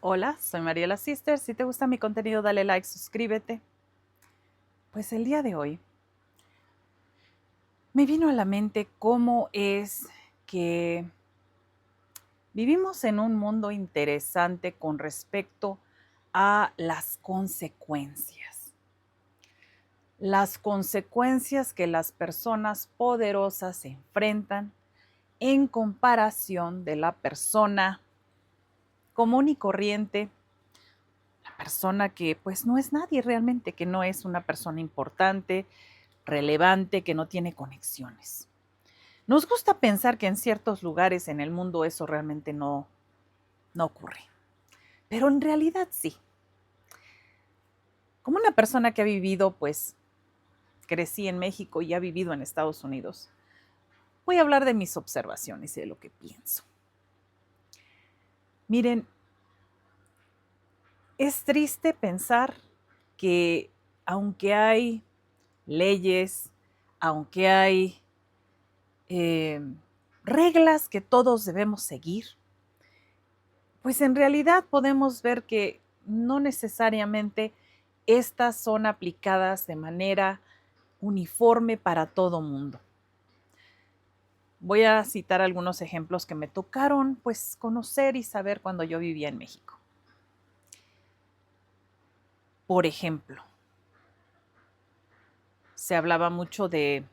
Hola, soy Mariela Sister. Si te gusta mi contenido, dale like, suscríbete. Pues el día de hoy me vino a la mente cómo es que vivimos en un mundo interesante con respecto a las consecuencias. Las consecuencias que las personas poderosas se enfrentan en comparación de la persona común y corriente, la persona que pues no es nadie realmente, que no es una persona importante, relevante, que no tiene conexiones. Nos gusta pensar que en ciertos lugares en el mundo eso realmente no ocurre, pero en realidad sí. Como una persona que ha vivido, pues crecí en México y ha vivido en Estados Unidos, voy a hablar de mis observaciones y de lo que pienso. Miren, es triste pensar que aunque hay leyes, aunque hay eh, reglas que todos debemos seguir, pues en realidad podemos ver que no necesariamente estas son aplicadas de manera uniforme para todo mundo. Voy a citar algunos ejemplos que me tocaron pues conocer y saber cuando yo vivía en México. Por ejemplo, se hablaba mucho de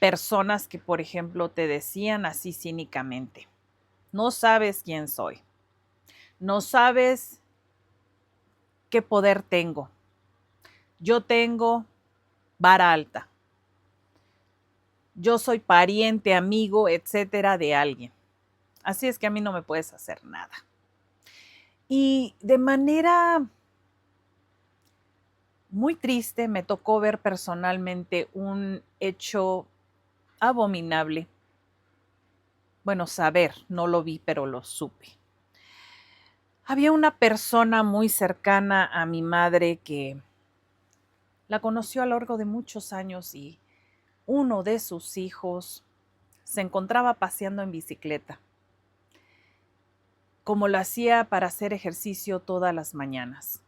personas que, por ejemplo, te decían así cínicamente: no sabes quién soy, no sabes qué poder tengo, yo tengo vara alta, yo soy pariente, amigo, etcétera, de alguien. Así es que a mí no me puedes hacer nada. Y de manera muy triste me tocó ver personalmente un hecho abominable. Bueno, saber, no lo vi, pero lo supe. Había una persona muy cercana a mi madre que la conoció a lo largo de muchos años y uno de sus hijos se encontraba paseando en bicicleta, como lo hacía para hacer ejercicio todas las mañanas.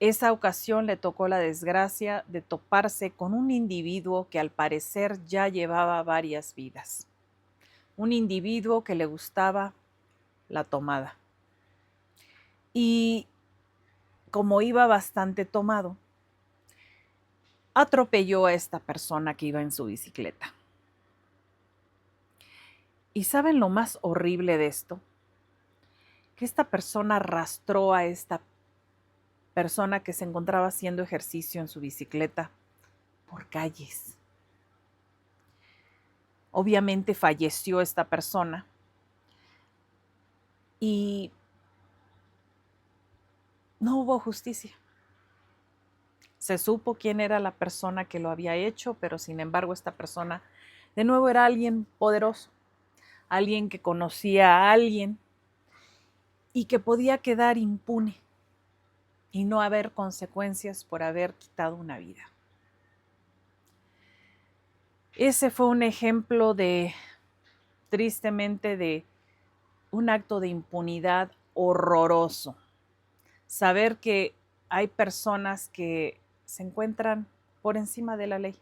Esa ocasión le tocó la desgracia de toparse con un individuo que al parecer ya llevaba varias vidas. Un individuo que le gustaba la tomada. Y como iba bastante tomado, atropelló a esta persona que iba en su bicicleta. ¿Y saben lo más horrible de esto? Que esta persona arrastró a esta persona que se encontraba haciendo ejercicio en su bicicleta por calles. Obviamente falleció esta persona y no hubo justicia. Se supo quién era la persona que lo había hecho, pero sin embargo esta persona de nuevo era alguien poderoso, alguien que conocía a alguien y que podía quedar impune y no haber consecuencias por haber quitado una vida. Ese fue un ejemplo tristemente, de un acto de impunidad horroroso. Saber que hay personas que se encuentran por encima de la ley,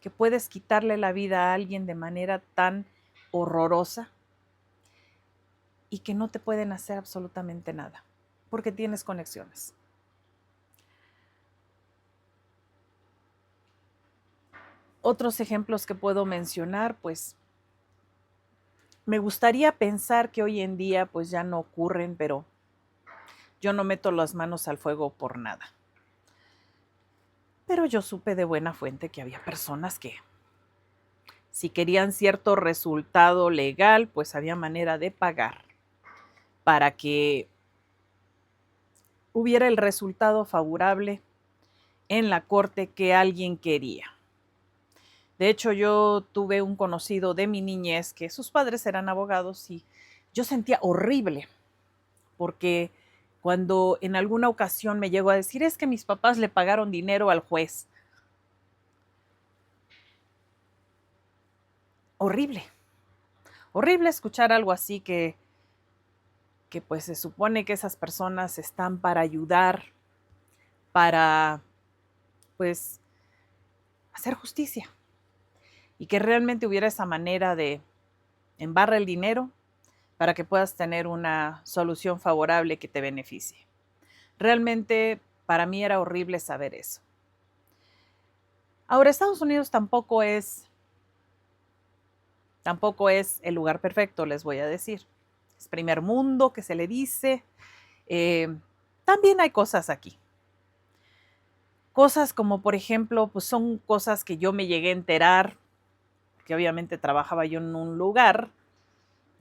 que puedes quitarle la vida a alguien de manera tan horrorosa y que no te pueden hacer absolutamente nada, porque tienes conexiones. Otros ejemplos que puedo mencionar, pues me gustaría pensar que hoy en día pues ya no ocurren, pero yo no meto las manos al fuego por nada. Pero yo supe de buena fuente que había personas que, si querían cierto resultado legal, pues había manera de pagar para que hubiera el resultado favorable en la corte que alguien quería. De hecho, yo tuve un conocido de mi niñez que sus padres eran abogados y yo sentía horrible porque cuando en alguna ocasión me llegó a decir: es que mis papás le pagaron dinero al juez. Horrible, horrible escuchar algo así, que que pues se supone que esas personas están para ayudar, para pues hacer justicia y que realmente hubiera esa manera de embarra el dinero para que puedas tener una solución favorable que te beneficie. Realmente para mí era horrible saber eso. Ahora, Estados Unidos tampoco es el lugar perfecto, les voy a decir. Es primer mundo, que se le dice. También hay cosas aquí. Cosas como, por ejemplo, pues son cosas que yo me llegué a enterar, que obviamente trabajaba yo en un lugar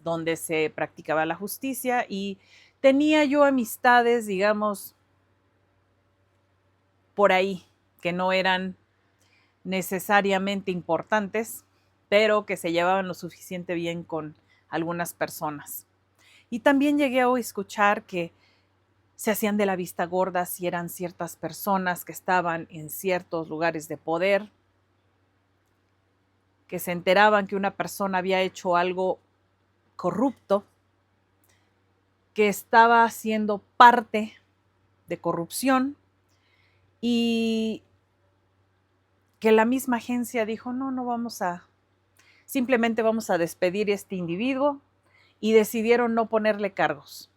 donde se practicaba la justicia y tenía yo amistades, digamos, por ahí, que no eran necesariamente importantes, pero que se llevaban lo suficiente bien con algunas personas. Y también llegué a escuchar que se hacían de la vista gorda si eran ciertas personas que estaban en ciertos lugares de poder, que se enteraban que una persona había hecho algo corrupto, que estaba siendo parte de corrupción y que la misma agencia dijo, simplemente vamos a despedir a este individuo y decidieron no ponerle cargos.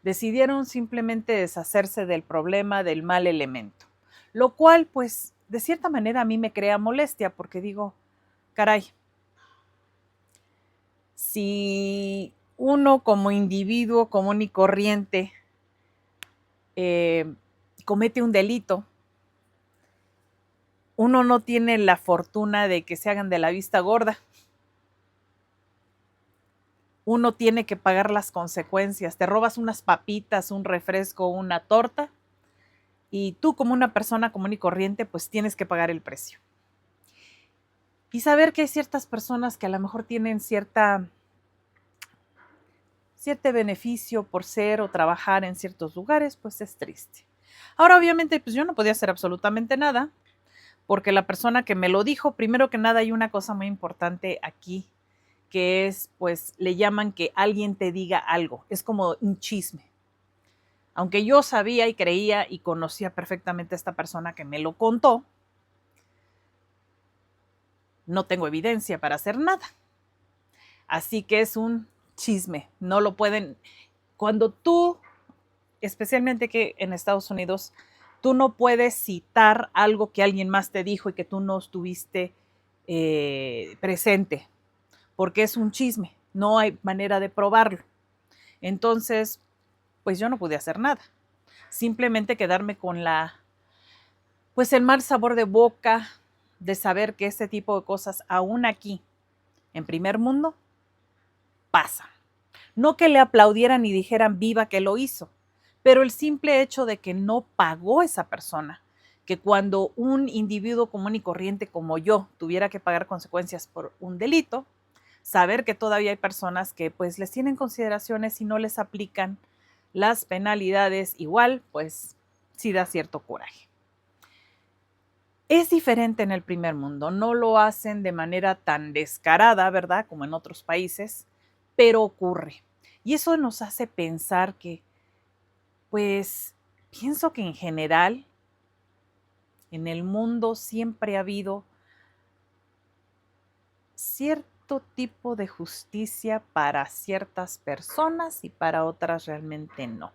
Decidieron simplemente deshacerse del problema del mal elemento, lo cual pues de cierta manera a mí me crea molestia porque digo, caray, si uno como individuo común y corriente comete un delito, uno no tiene la fortuna de que se hagan de la vista gorda. Uno tiene que pagar las consecuencias. Te robas unas papitas, un refresco, una torta, y tú como una persona común y corriente, pues tienes que pagar el precio. Y saber que hay ciertas personas que a lo mejor tienen cierto beneficio por ser o trabajar en ciertos lugares, pues es triste. Ahora, obviamente, pues yo no podía hacer absolutamente nada, porque la persona que me lo dijo, primero que nada, hay una cosa muy importante aquí, que es, pues, le llaman que alguien te diga algo. Es como un chisme. Aunque yo sabía y creía y conocía perfectamente a esta persona que me lo contó, no tengo evidencia para hacer nada. Así que es un chisme. No lo pueden. Cuando tú, especialmente que en Estados Unidos, tú no puedes citar algo que alguien más te dijo y que tú no estuviste presente, porque es un chisme. No hay manera de probarlo. Entonces, pues yo no pude hacer nada. Simplemente quedarme con pues el mal sabor de boca de saber que ese tipo de cosas aún aquí, en primer mundo, pasan. No que le aplaudieran y dijeran viva que lo hizo, pero el simple hecho de que no pagó esa persona, que cuando un individuo común y corriente como yo tuviera que pagar consecuencias por un delito, saber que todavía hay personas que pues les tienen consideraciones y no les aplican las penalidades igual, pues sí da cierto coraje. Es diferente en el primer mundo, no lo hacen de manera tan descarada, ¿verdad? Como en otros países, pero ocurre. Y eso nos hace pensar que, pues, pienso que en general, en el mundo siempre ha habido cierto tipo de justicia para ciertas personas y para otras realmente no.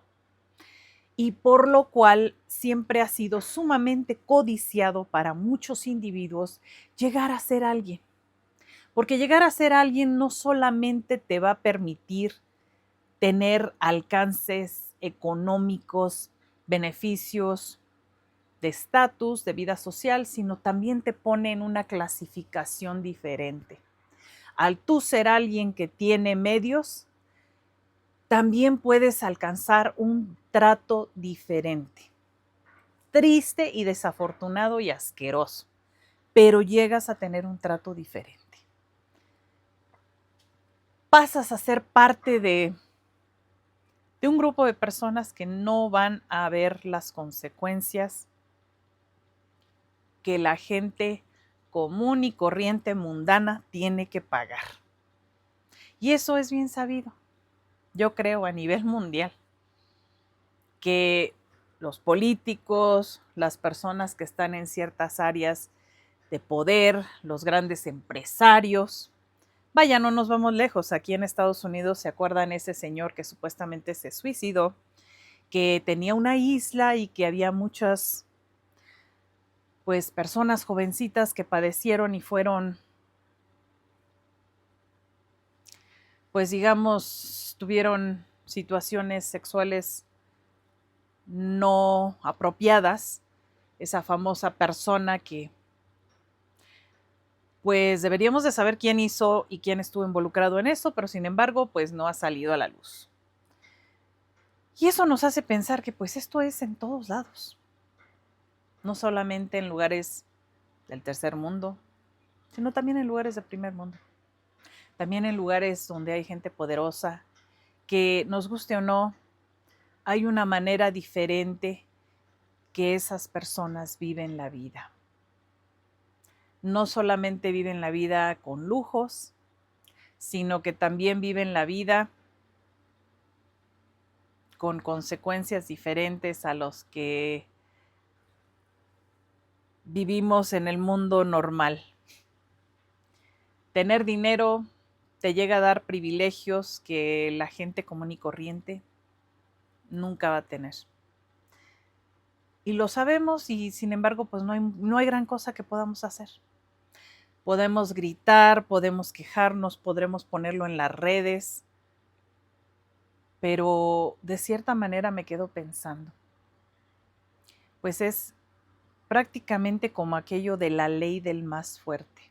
Y por lo cual siempre ha sido sumamente codiciado para muchos individuos llegar a ser alguien. Porque llegar a ser alguien no solamente te va a permitir tener alcances económicos, beneficios de estatus, de vida social, sino también te pone en una clasificación diferente. Al tú ser alguien que tiene medios, también puedes alcanzar un trato diferente. Triste y desafortunado y asqueroso, pero llegas a tener un trato diferente. Pasas a ser parte de un grupo de personas que no van a ver las consecuencias que la gente común y corriente mundana tiene que pagar. Y eso es bien sabido. yo creo a nivel mundial, que los políticos, las personas que están en ciertas áreas de poder, los grandes empresarios, vaya, no nos vamos lejos, aquí en Estados Unidos se acuerdan ese señor que supuestamente se suicidó, que tenía una isla y que había muchas pues personas jovencitas que padecieron y fueron, pues digamos, tuvieron situaciones sexuales no apropiadas, esa famosa persona que pues deberíamos de saber quién hizo y quién estuvo involucrado en eso, pero sin embargo, pues no ha salido a la luz. Y eso nos hace pensar que pues esto es en todos lados, no solamente en lugares del tercer mundo, sino también en lugares del primer mundo, también en lugares donde hay gente poderosa, que nos guste o no, hay una manera diferente que esas personas viven la vida. No solamente viven la vida con lujos, sino que también viven la vida con consecuencias diferentes a los que vivimos en el mundo normal. Tener dinero te llega a dar privilegios que la gente común y corriente nunca va a tener. Y lo sabemos y sin embargo, pues no hay gran cosa que podamos hacer. Podemos gritar, podemos quejarnos, podremos ponerlo en las redes, pero de cierta manera me quedo pensando, pues es prácticamente como aquello de la ley del más fuerte.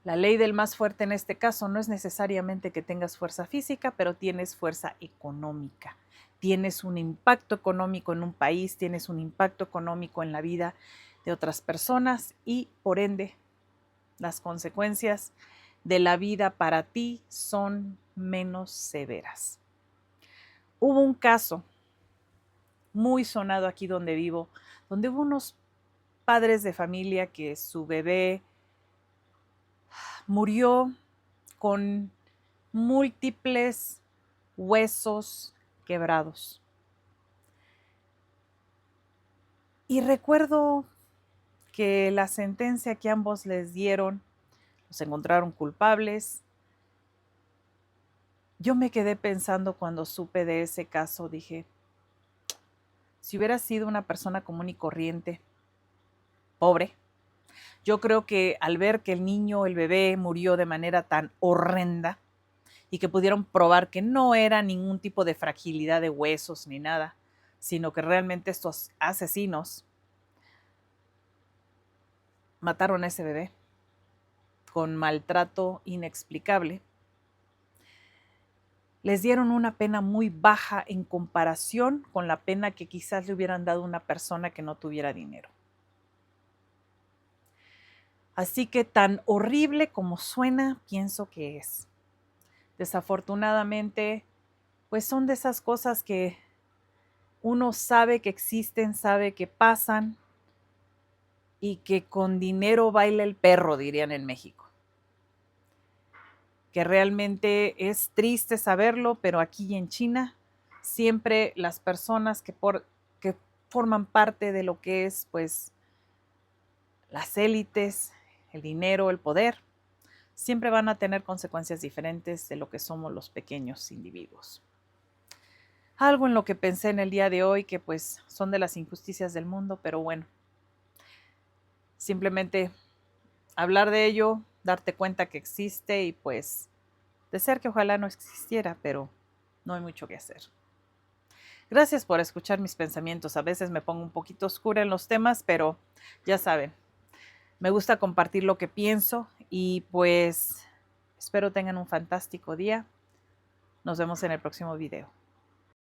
La ley del más fuerte en este caso no es necesariamente que tengas fuerza física, pero tienes fuerza económica. Tienes un impacto económico en un país, tienes un impacto económico en la vida de otras personas y por ende las consecuencias de la vida para ti son menos severas. Hubo un caso muy sonado aquí donde vivo, donde hubo unos padres de familia que su bebé murió con múltiples huesos quebrados. Y recuerdo que la sentencia que ambos les dieron, los encontraron culpables. Yo me quedé pensando cuando supe de ese caso, dije, si hubiera sido una persona común y corriente, pobre, yo creo que al ver que el niño, el bebé, murió de manera tan horrenda y que pudieron probar que no era ningún tipo de fragilidad de huesos ni nada, sino que realmente estos asesinos mataron a ese bebé con maltrato inexplicable, les dieron una pena muy baja en comparación con la pena que quizás le hubieran dado a una persona que no tuviera dinero. Así que tan horrible como suena, pienso que es. Desafortunadamente, pues son de esas cosas que uno sabe que existen, sabe que pasan y que con dinero baila el perro, dirían en México. Que realmente es triste saberlo, pero aquí en China siempre las personas que forman parte de lo que es pues las élites, el dinero, el poder, siempre van a tener consecuencias diferentes de lo que somos los pequeños individuos. Algo en lo que pensé en el día de hoy que pues son de las injusticias del mundo, pero bueno, simplemente hablar de ello, darte cuenta que existe y pues desear que ojalá no existiera, pero no hay mucho que hacer. Gracias por escuchar mis pensamientos. A veces me pongo un poquito oscura en los temas, pero ya saben, me gusta compartir lo que pienso y pues espero tengan un fantástico día. Nos vemos en el próximo video.